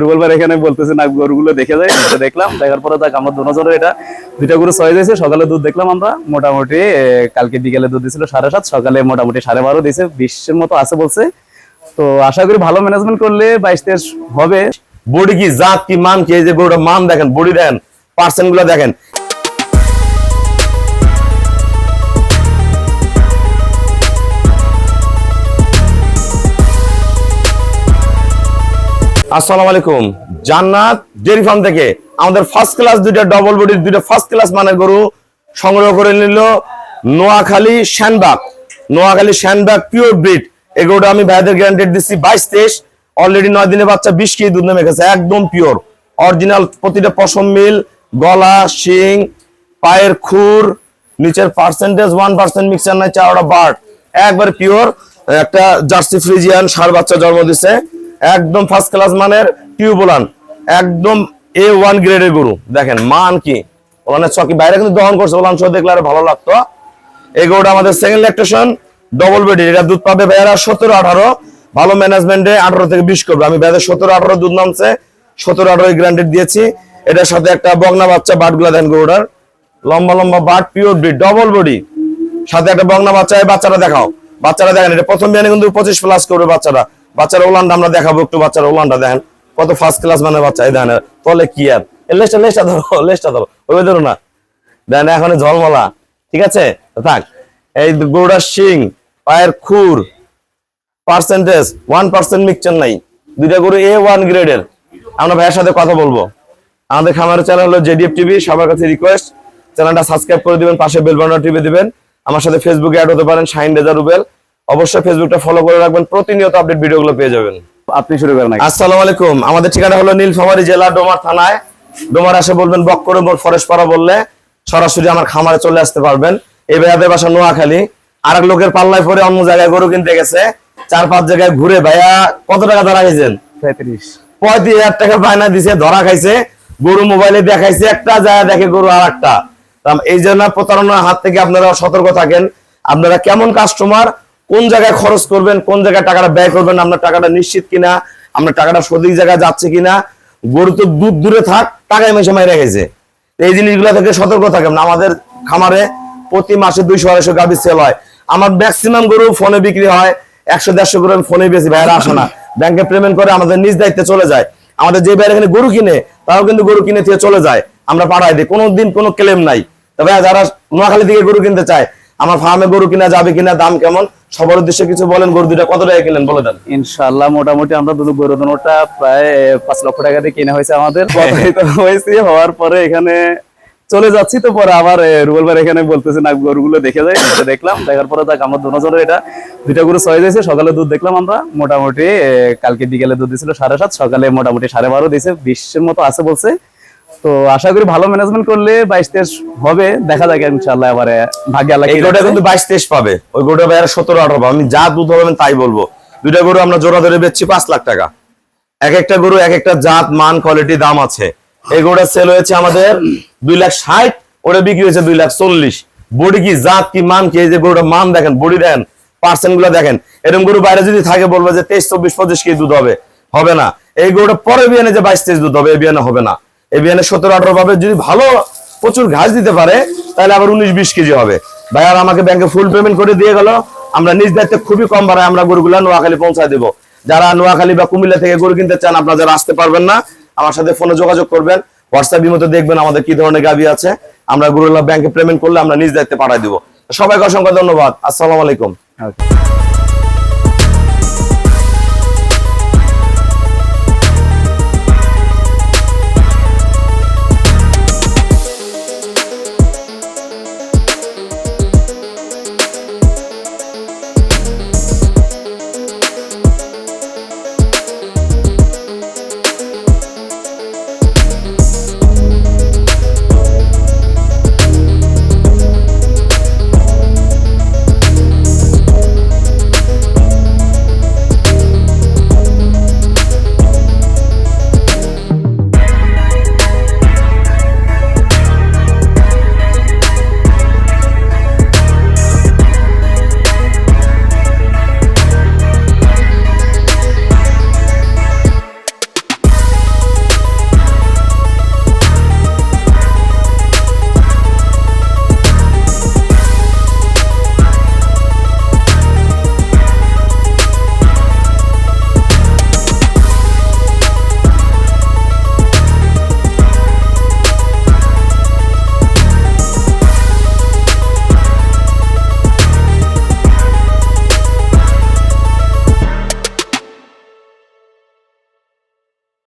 রুবেল ভাই এখানে বলতেছে না গরুগুলো দেখে যায়, দেখলাম, দেখার পরে দেখ আমরা দুজনের এটা দুইটা গরু চয়েস হয়েছে। সকালে দুধ দেখলাম আমরা মোটামুটি, কালকে বিকেলে দুধ দিছিল 7.5, সকালে মোটামুটি 12.5 দিয়েছে, 20-এর মতো আছে বলছে। তো আশা করি ভালো ম্যানেজমেন্ট করলে 22-23 হবে। বডি কি, জাত কি, মান কি, এই যে গরুটা মান দেখেন, বডি দেখেন, পার্সেন্ট গুলো দেখেন। আসসালামু আলাইকুম, জান্নাত ডেয়ারি ফার্ম থেকে আমাদের ফার্স্ট ক্লাস দুইটা ডবল বডির দুইটা ফার্স্ট ক্লাস মানের গরু সংগ্রহ করে নিল নোয়াখালী শ্যানবাগ পিওর ব্রিড। এই গরুটা আমি ভাইদের গ্যারান্টি দিচ্ছি 22-23, অলরেডি 9 দিনে বাচ্চা 20 কেজি দুধ নেমে গেছে, একদম পিওর অরিজিনাল। প্রতিটা পশম মিল, গলা, শিং, পায়ের খুর, নিচের পার্সেন্টেজ 1% মিক্সচার নাই, চারটা বার্ড, একবারে পিওর। একটা জার্সি ফ্রিজিয়ান ষাঁড় বাচ্চা জন্ম দিছে, একদম ফার্স্ট ক্লাস মানের টিউবুলান, একদম A1 গ্রেডের গরু। দেখেন মান কি, ওলানের চকি বাইরে কিন্তু দহন করছে, ওলান সহ দেখলে আরো ভালো লাগতো। এই গরুটা আমাদের সেকেন্ড ল্যাকটেশন ডবল বেডি, এটা দুধ পাবে ভাইয়ারা 17-18, ভালো ম্যানেজমেন্টে 18 থেকে 20 করবে। আমি ভাইয়াদের 17-18 দুধ নামছে, 17-18 গ্রান্টেড দিয়েছি। এটার সাথে একটা বগনা বাচ্চা, বাটগুলা দেন গরুটার লম্বা লম্বা but, pure breed double body, সাথে একটা বগনা বাচ্চা। এই বাচ্চাটা দেখাও, বাচ্চাটা দেখেন, এটা প্রথম বিয়ানে কিন্তু 25+ করবে বাচ্চাটা। বাচ্চার ওলানটা আমরা দেখাবো একটু, বাচ্চার ওলানটা দেখেন কত ফার্স্ট ক্লাস মানে বাচ্চা। এই দেখেন তলে কি আর, লেজটা ধরো ওই ধরো না, দেখেন এখন ঝলমলা, ঠিক আছে থাক। এই গরুটার শিং, পায়ের খুর, পার্সেন্টেজ 1% মিক্সচার নাই, দুইটা গরু A1 গ্রেডের। আমরা ভাইয়ের সাথে কথা বলবো। আমাদের খামারের চ্যানেল হলো JDF TV, সবার কাছে রিকোয়েস্ট চ্যানেলটা সাবস্ক্রাইব করে দিবেন, পাশে বেল বাটনটা টিপে দিবেন। আমার সাথে ফেসবুকে অ্যাড হতে পারেন, শাহিন রেজা রুবেল, অবশ্যই ফেসবুকটা ফলো করে রাখবেন, প্রতিনিয়ত আপডেট ভিডিওগুলো পেয়ে যাবেন। আপনি শুরু করেন। আসসালামু আলাইকুম, আমাদের ঠিকানা হলো নীলফামারী জেলা ডোমার থানায়। ডোমার আসে বলবেন বক্করে ফরেস্ট পাড়া বললে সরাসরি আমার খামারে চলে আসতে পারবেন। এই ভাইয়াদের বাসা নোয়াখালী, আর এক লোকের পাল্লায় পরে অন্য জায়গায় গরু কিনতে গেছে, 4-5 জায়গায় ঘুরে ভাইয়া কত টাকা ধরা খাইছেন? 35,000 টাকা বায়না দিছে, ধরা খাইছে। গরু মোবাইলে দেখাইছে একটা, যায় দেখে গরু আর একটা। এই জন্য প্রতারণার হাত থেকে আপনারা সতর্ক থাকেন। আপনারা কেমন কাস্টমার, কোন জায়গায় খরচ করবেন, কোন জায়গায় টাকাটা ব্যয় করবেন, আপনার টাকাটা নিশ্চিত কিনা, আপনার টাকাটা সঠিক জায়গায় যাচ্ছে কিনা। গরু তো দুধ দূরে থাক, টাকায় মেশে মাইরা গেছে। এই জিনিসগুলো থেকে সতর্ক থাকেন। আমাদের খামারে প্রতি মাসে 200-250 গাভী সেল হয়। আমার ম্যাক্সিমাম গরু ফোনে বিক্রি হয়, 100-150 গরু আমি ফোনে বেশি, ভাইরা আসে না, ব্যাংকে পেমেন্ট করে আমাদের নিজ দায়িত্বে চলে যায়। আমাদের যে ভাইরা এখানে গরু কিনে, তারাও কিন্তু গরু কিনে থেকে চলে যায়, আমরা পাঠাই দিই, কোনোদিন কোনো ক্লেম নাই। তবে যারা নোয়াখালী থেকে গরু কিনতে চায়, আমার ফার্মে গরু কিনা যাবে কিনা, দাম কেমন, সবার উদ্দেশ্যে কিছু বলেন। গরু দুইটা কত টাকা কিনলেন বলে দেন। ইনশাআল্লাহ মোটামুটি আমরা গরু দুটোটা প্রায় 5 লক্ষ টাকা দিয়ে কিনা হয়েছে আমাদের। হয়েছে হওয়ার পরে এখানে চলে যাচ্ছি, তো পরে আবার রুবেল ভাই এখানে বলতেছে না গরুগুলো দেখে যায়, দেখলাম, দেখার পরে দেখ আমরা দুজনের এটা দুইটা গরু চয়েস হয়েছে। সকালে দুধ দেখলাম আমরা মোটামুটি, কালকে বিকেলে দুধ দিছিল 7.5, সকালে মোটামুটি 12.5 দিয়েছে, 20-এর মতো আছে বলছে। তো আশা করি ভালো ম্যানেজমেন্ট করলে 22-23 হবে, দেখা যাক ইনশাআল্লাহ। এবারে ভাগ্যে আল্লাহ, এই গরুটা কিন্তু 22-23 পাবে, ওই গরুটা ভাইয়ার 17-18 পাবে। আমি যা দুধ হবে তাই বলবো। দুইটা গরু আমরা জোড়া ধরে বেচছি 5 লাখ টাকা। এক একটা গরু এক একটা জাত, মান, কোয়ালিটি, দাম আছে। এই গরুটা সেল হয়েছে আমাদের 2,60,000, ওটা বিক্রি হয়েছে 2,40,000। বডি কি, জাত কি, মান কি, এই যে গরুটা মান দেখেন, বডি দেখেন, পার্সেন্ট গুলো দেখেন। এরকম গরু বাইরে যদি থাকে বলবো যে 23, 24, 25 কেজি দুধ হবে, হবে না। এই গরুটা পরে বিয়ানে যে 22-23 দুধ হবে, এই বিয়ানে হবে না। এই বিয়ানে 17-18 পাবে। যদি ভালো প্রচুর ঘাস দিতে পারে তাহলে আবার 19-20 কেজি হবে। ভাইয়ার আমাকে ব্যাংকে ফুল পেমেন্ট করে দিয়ে গেল, আমরা নিজ দায়িত্বে খুবই কম ভাড়ায় আমরা গরুগুলা নোয়াখালী পৌঁছায় দেবো। যারা নোয়াখালী বা কুমিল্লা থেকে গরু কিনতে চান, আপনারা যারা আসতে পারবেন না, আমার সাথে ফোনে যোগাযোগ করবেন, হোয়াটসঅ্যাপ ইমোতে দেখবেন আমাদের কি ধরনের গাভী আছে। আমরা গরুগুলা ব্যাংকে পেমেন্ট করলে আমরা নিজ দায়িত্বে পাঠাই দিব। সবাইকে অসংখ্য ধন্যবাদ। আসসালামু আলাইকুম।